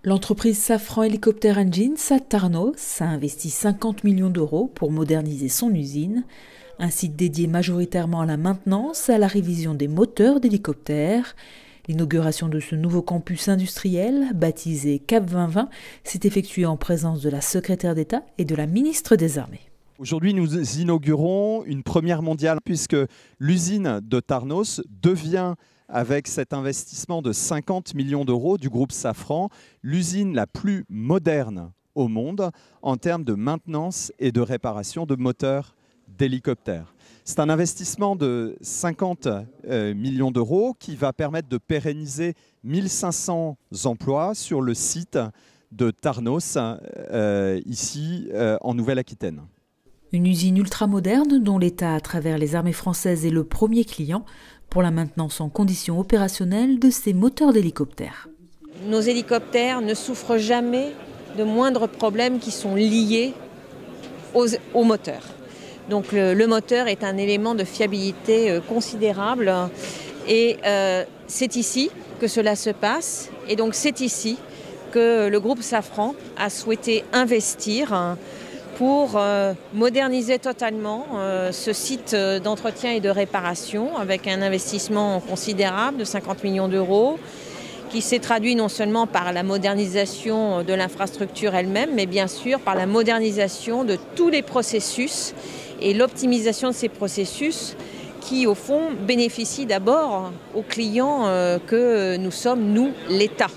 L'entreprise Safran Helicopter Engines à Tarnos a investi 50 millions d'euros pour moderniser son usine, un site dédié majoritairement à la maintenance et à la révision des moteurs d'hélicoptères. L'inauguration de ce nouveau campus industriel, baptisé Cap 2020, s'est effectuée en présence de la secrétaire d'État et de la ministre des Armées. Aujourd'hui, nous inaugurons une première mondiale puisque l'usine de Tarnos devient, avec cet investissement de 50 millions d'euros du groupe Safran, l'usine la plus moderne au monde en termes de maintenance et de réparation de moteurs d'hélicoptères. C'est un investissement de 50 millions d'euros qui va permettre de pérenniser 1500 emplois sur le site de Tarnos, ici en Nouvelle-Aquitaine. Une usine ultramoderne dont l'État, à travers les armées françaises, est le premier client pour la maintenance en conditions opérationnelles de ces moteurs d'hélicoptères. Nos hélicoptères ne souffrent jamais de moindres problèmes qui sont liés au moteur. Donc le moteur est un élément de fiabilité considérable et c'est ici que cela se passe et donc c'est ici que le groupe Safran a souhaité investir pour moderniser totalement ce site d'entretien et de réparation avec un investissement considérable de 50 millions d'euros qui s'est traduit non seulement par la modernisation de l'infrastructure elle-même, mais bien sûr par la modernisation de tous les processus et l'optimisation de ces processus qui, au fond, bénéficient d'abord aux clients que nous sommes, nous, l'État.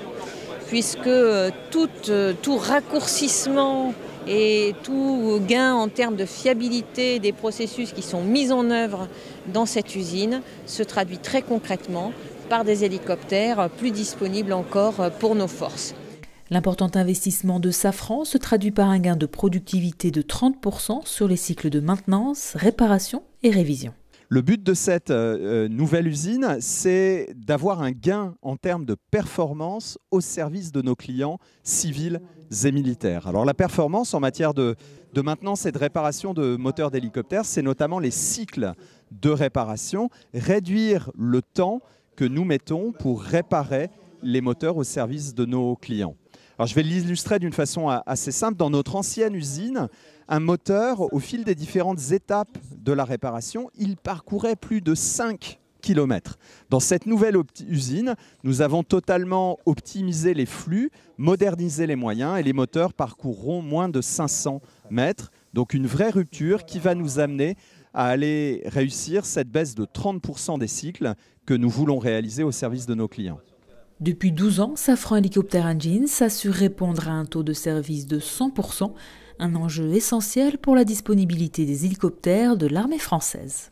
Puisque tout raccourcissement et tout gain en termes de fiabilité des processus qui sont mis en œuvre dans cette usine se traduit très concrètement par des hélicoptères plus disponibles encore pour nos forces. L'important investissement de Safran se traduit par un gain de productivité de 30% sur les cycles de maintenance, réparation et révision. Le but de cette nouvelle usine, c'est d'avoir un gain en termes de performance au service de nos clients civils et militaires. Alors la performance en matière de maintenance et de réparation de moteurs d'hélicoptères, c'est notamment les cycles de réparation, réduire le temps que nous mettons pour réparer les moteurs au service de nos clients. Alors je vais l'illustrer d'une façon assez simple. Dans notre ancienne usine, un moteur, au fil des différentes étapes de la réparation, il parcourait plus de 5 km. Dans cette nouvelle usine, nous avons totalement optimisé les flux, modernisé les moyens et les moteurs parcourront moins de 500 mètres. Donc une vraie rupture qui va nous amener à aller réussir cette baisse de 30% des cycles que nous voulons réaliser au service de nos clients. Depuis 12 ans, Safran Helicopter Engines assure répondre à un taux de service de 100%, un enjeu essentiel pour la disponibilité des hélicoptères de l'armée française.